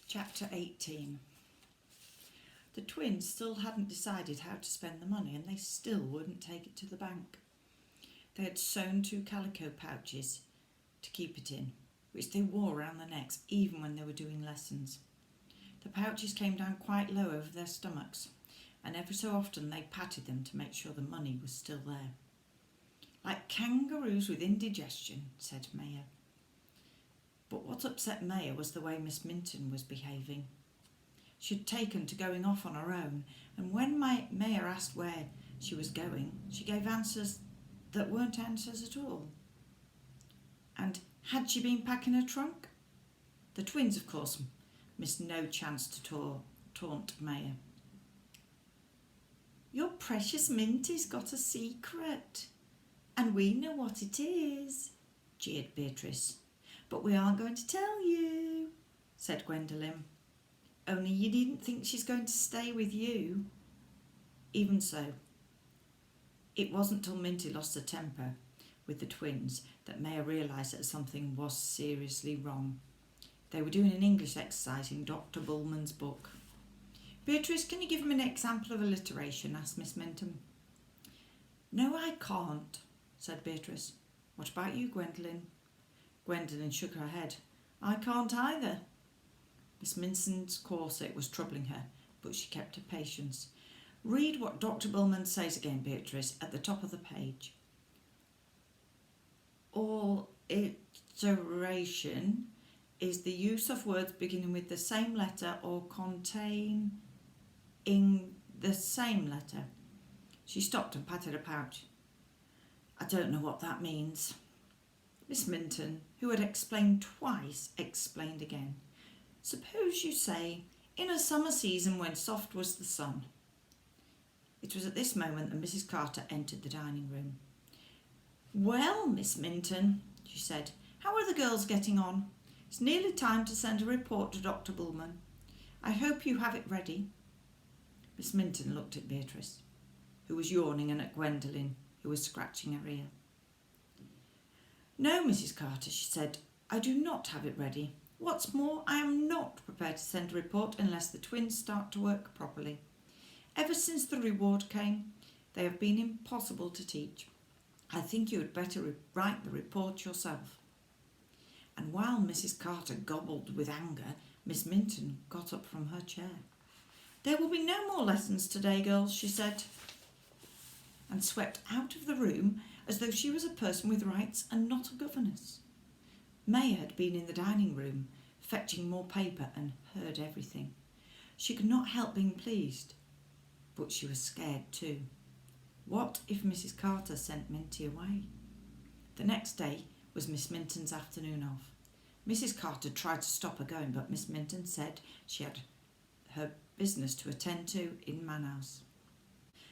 Chapter 18. The twins still hadn't decided how to spend the money, and they still wouldn't take it to the bank. They had sewn 2 calico pouches to keep it in, which they wore around their necks even when they were doing lessons. The pouches came down quite low over their stomachs, and every so often they patted them to make sure the money was still there. "Like kangaroos with indigestion," said Maya. But what upset Maya was the way Miss Minton was behaving. She'd taken to going off on her own, and when Maya asked where she was going, she gave answers that weren't answers at all. And had she been packing her trunk? The twins, of course, missed no chance to taunt Maya. "Your precious Minty's got a secret, and we know what it is," jeered Beatrice. "But we aren't going to tell you," said Gwendolen. "Only you needn't think she's going to stay with you." Even so, it wasn't till Minty lost her temper with the twins that Maya realised that something was seriously wrong. They were doing an English exercise in Dr. Bullman's book. "Beatrice, can you give him an example of alliteration?" asked Miss Minton. "No, I can't," said Beatrice. "What about you, Gwendolen?" Gwendolen shook her head. "I can't either." Miss Minton's corset was troubling her, but she kept her patience. "Read what Dr. Bullman says again, Beatrice, at the top of the page." "Alliteration is the use of words beginning with the same letter or containing the same letter." She stopped and patted her pouch. "I don't know what that means." Miss Minton, who had explained twice, explained again. "Suppose you say, 'in a summer season when soft was the sun.'" It was at this moment that Mrs. Carter entered the dining room. "Well, Miss Minton," she said, "how are the girls getting on? It's nearly time to send a report to Dr. Bullman. I hope you have it ready." Miss Minton looked at Beatrice, who was yawning, and at Gwendolen, who was scratching her ear. "No, Mrs. Carter," she said, "I do not have it ready. What's more, I am not prepared to send a report unless the twins start to work properly. Ever since the reward came, they have been impossible to teach. I think you had better write the report yourself." And while Mrs. Carter gobbled with anger, Miss Minton got up from her chair. "There will be no more lessons today, girls," she said, and swept out of the room as though she was a person with rights and not a governess. Maya had been in the dining room, fetching more paper, and heard everything. She could not help being pleased, but she was scared too. What if Mrs. Carter sent Minty away? The next day was Miss Minton's afternoon off. Mrs. Carter tried to stop her going, but Miss Minton said she had her business to attend to in Manhouse.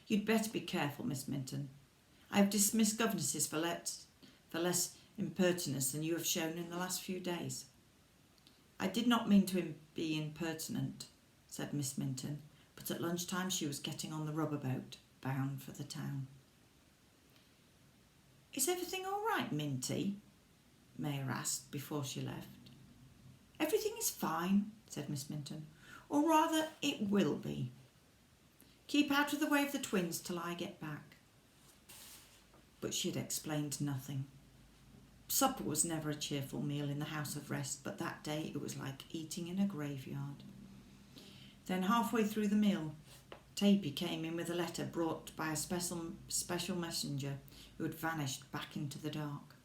"You'd better be careful, Miss Minton. I have dismissed governesses for less impertinence than you have shown in the last few days." "I did not mean to be impertinent," said Miss Minton, but at lunchtime she was getting on the rubber boat, bound for the town. "Is everything all right, Minty?" Maya asked before she left. "Everything is fine," said Miss Minton, "or rather it will be. Keep out of the way of the twins till I get back." But she had explained nothing. Supper was never a cheerful meal in the house of rest, but that day it was like eating in a graveyard. Then halfway through the meal, Tapy came in with a letter brought by a special messenger who had vanished back into the dark.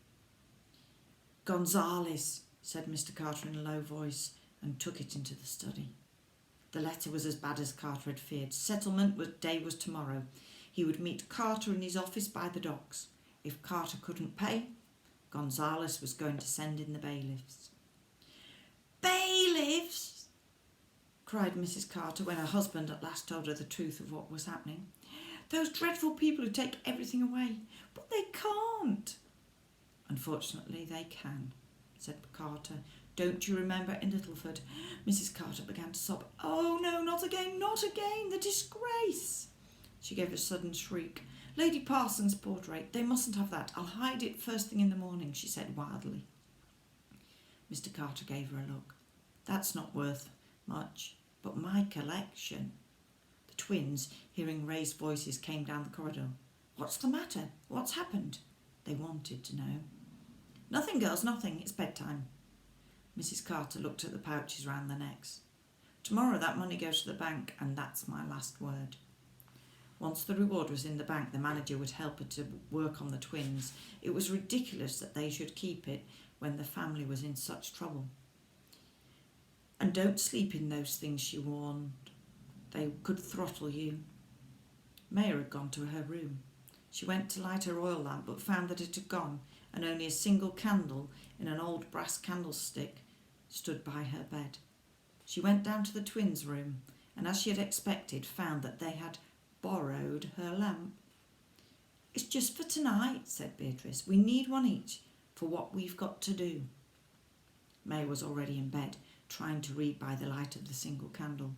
"Gonzales," said Mr. Carter in a low voice, and took it into the study. The letter was as bad as Carter had feared. Settlement day was tomorrow. He would meet Carter in his office by the docks. If Carter couldn't pay, Gonzales was going to send in the bailiffs. "Bailiffs!" cried Mrs. Carter when her husband at last told her the truth of what was happening. "Those dreadful people who take everything away. But they can't." "Unfortunately, they can," said Carter. "Don't you remember in Littleford?" Mrs. Carter began to sob. "Oh no, not again, not again, the disgrace!" She gave a sudden shriek. "Lady Parsons' portrait, they mustn't have that. I'll hide it first thing in the morning," she said wildly. Mr. Carter gave her a look. "That's not worth much, but my collection. The twins, hearing raised voices, came down the corridor. What's the matter? What's happened? They wanted to know. Nothing, girls, nothing. It's bedtime. Mrs. Carter looked at the pouches round their necks. Tomorrow that money goes to the bank, and that's my last word. Once the reward was in the bank, the manager would help her to work on the twins. It was ridiculous that they should keep it when the family was in such trouble. And don't sleep in those things, she warned. They could throttle you. Maya had gone to her room. She went to light her oil lamp, but found that it had gone, and only a single candle in an old brass candlestick stood by her bed. She went down to the twins' room, and as she had expected, found that they had borrowed her lamp. It's just for tonight, said Beatrice. We need one each for what we've got to do. May was already in bed, trying to read by the light of the single candle,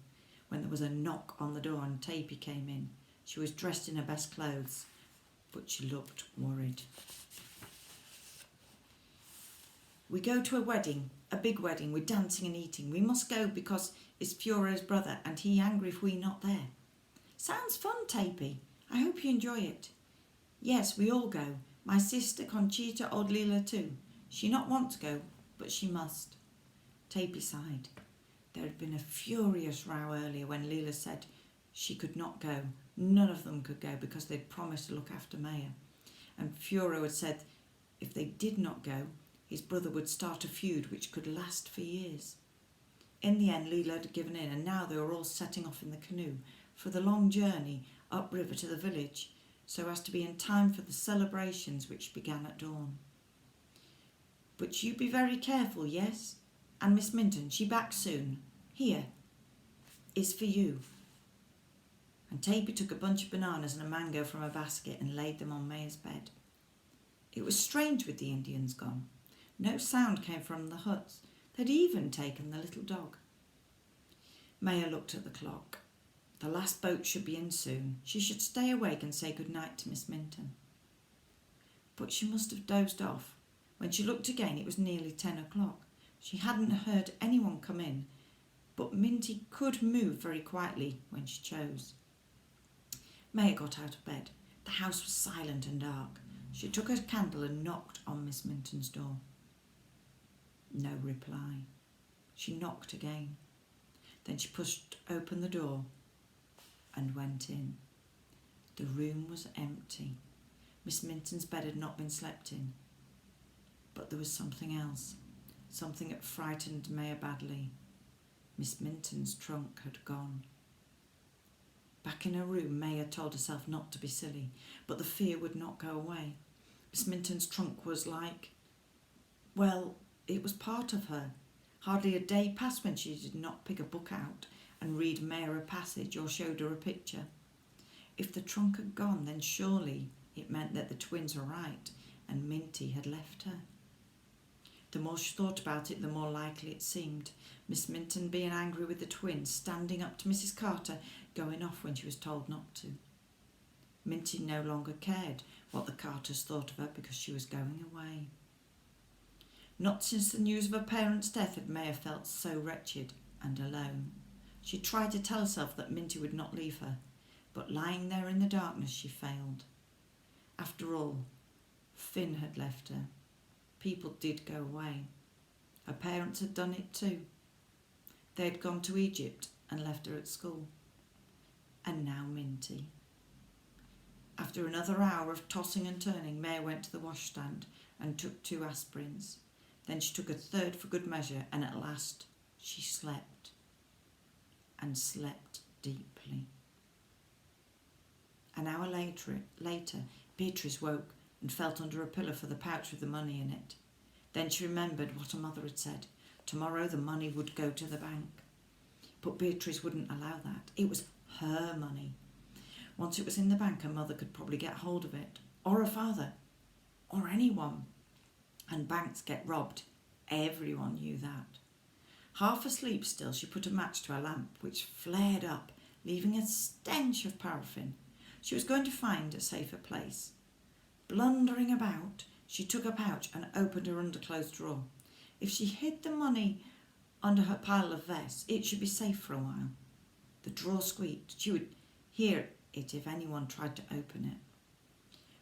when there was a knock on the door and Tapey came in. She was dressed in her best clothes, but she looked worried. We go to a wedding, a big wedding, with dancing and eating. We must go because it's Fiore's brother and he angry if we not there. Sounds fun, Tapey. I hope you enjoy it. Yes, we all go. My sister Conchita, old Leela too. She not want to go, but she must. Tapey sighed. There had been a furious row earlier when Leela said she could not go. None of them could go because they'd promised to look after Maya. And Fiore had said if they did not go, his brother would start a feud which could last for years. In the end, Leela had given in, and now they were all setting off in the canoe for the long journey upriver to the village, so as to be in time for the celebrations which began at dawn. But you be very careful, yes? And Miss Minton, she back soon. Here is for you. And Tapey took a bunch of bananas and a mango from a basket and laid them on Maya's bed. It was strange with the Indians gone. No sound came from the huts. They'd even taken the little dog. Maya looked at the clock. The last boat should be in soon. She should stay awake and say good night to Miss Minton. But she must have dozed off. When she looked again, it was nearly 10 o'clock. She hadn't heard anyone come in, but Minty could move very quietly when she chose. Maya got out of bed. The house was silent and dark. She took her candle and knocked on Miss Minton's door. No reply. She knocked again. Then she pushed open the door and went in. The room was empty. Miss Minton's bed had not been slept in. But there was something else, something that frightened Maya badly. Miss Minton's trunk had gone. Back in her room, Maya told herself not to be silly, but the fear would not go away. Miss Minton's trunk was like, well, it was part of her. Hardly a day passed when she did not pick a book out and read Maya a passage or showed her a picture. If the trunk had gone, then surely it meant that the twins were right and Minty had left her. The more she thought about it, the more likely it seemed. Miss Minton being angry with the twins, standing up to Mrs. Carter, going off when she was told not to. Minty no longer cared what the Carters thought of her because she was going away. Not since the news of her parents' death had Maya felt so wretched and alone. She tried to tell herself that Minty would not leave her, but lying there in the darkness she failed. After all, Finn had left her. People did go away. Her parents had done it too. They had gone to Egypt and left her at school. And now Minty. After another hour of tossing and turning, Maya went to the washstand and took 2 aspirins. Then she took a third for good measure, and at last she slept. And slept deeply. An hour later, Beatrice woke and felt under a pillow for the pouch with the money in it. Then she remembered what her mother had said. Tomorrow the money would go to the bank. But Beatrice wouldn't allow that. It was her money. Once it was in the bank, her mother could probably get hold of it, or her father, or anyone. And banks get robbed. Everyone knew that. Half asleep still, she put a match to her lamp, which flared up, leaving a stench of paraffin. She was going to find a safer place. Blundering about, she took a pouch and opened her underclothes drawer. If she hid the money under her pile of vests. It should be safe for a while. The drawer squeaked. She would hear it if anyone tried to open it.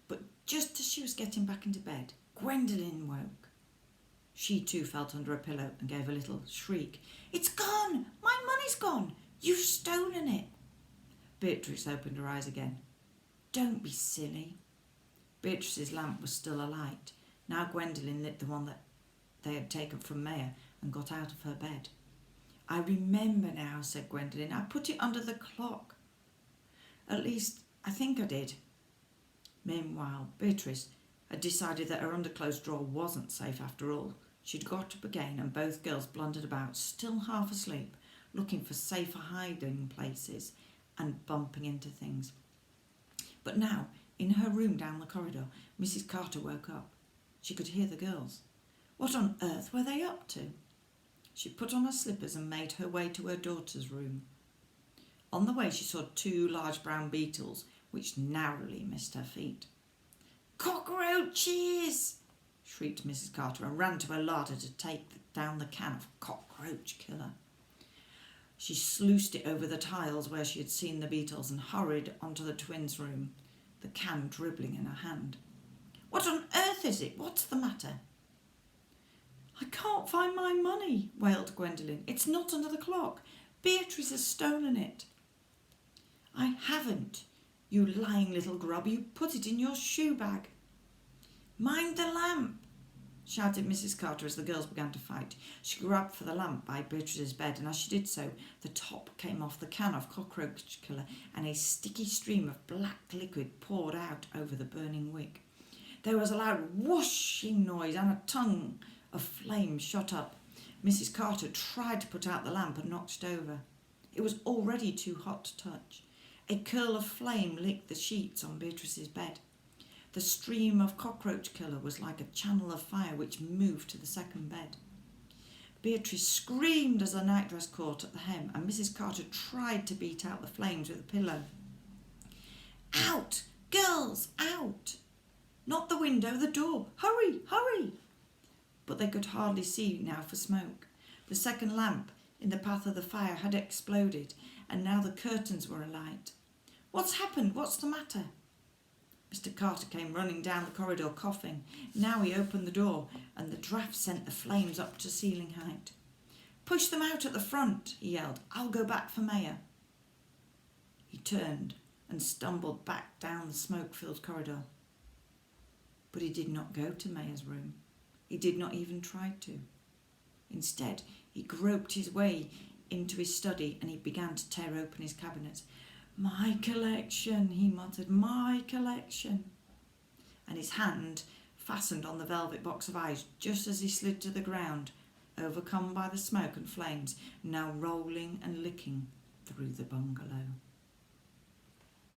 But just as she was getting back into bed, Gwendolen woke. She too felt under a pillow and gave a little shriek. "It's gone! My money's gone! You've stolen it!" Beatrice opened her eyes again. "Don't be silly." Beatrice's lamp was still alight. Now Gwendolen lit the one that they had taken from Maya and got out of her bed. "I remember now," said Gwendolen. "I put it under the clock. At least, I think I did." Meanwhile, Beatrice had decided that her underclothes drawer wasn't safe after all. She'd got up again and both girls blundered about, still half asleep, looking for safer hiding places and bumping into things. But now, in her room down the corridor, Mrs. Carter woke up. She could hear the girls. What on earth were they up to? She put on her slippers and made her way to her daughter's room. On the way she saw 2 large brown beetles, which narrowly missed her feet. "Cockroaches!" shrieked Mrs. Carter and ran to her larder to take down the can of cockroach killer. She sluiced it over the tiles where she had seen the beetles and hurried onto the twins' room, the can dribbling in her hand. "What on earth is it? What's the matter?" "I can't find my money," wailed Gwendolen. "It's not under the clock. Beatrice has stolen it." "I haven't, you lying little grub. You put it in your shoe bag." "Mind the lamp," shouted Mrs. Carter as the girls began to fight. She grabbed for the lamp by Beatrice's bed, and as she did so, the top came off the can of cockroach killer and a sticky stream of black liquid poured out over the burning wick. There was a loud whooshing noise and a tongue of flame shot up. Mrs. Carter tried to put out the lamp and knocked it over. It was already too hot to touch. A curl of flame licked the sheets on Beatrice's bed. The stream of cockroach killer was like a channel of fire which moved to the second bed. Beatrice screamed as her nightdress caught at the hem, and Mrs. Carter tried to beat out the flames with a pillow. "Out! Girls, out! Not the window, the door! Hurry, hurry!" But they could hardly see now for smoke. The second lamp in the path of the fire had exploded, and now the curtains were alight. "What's happened? What's the matter?" Mr. Carter came running down the corridor, coughing. Now he opened the door, and the draught sent the flames up to ceiling height. "Push them out at the front," he yelled. "I'll go back for Maya." He turned and stumbled back down the smoke-filled corridor. But he did not go to Maya's room. He did not even try to. Instead, he groped his way into his study and he began to tear open his cabinets. "My collection," he muttered, "my collection." And his hand fastened on the velvet box of eyes just as he slid to the ground, overcome by the smoke and flames now rolling and licking through the bungalow.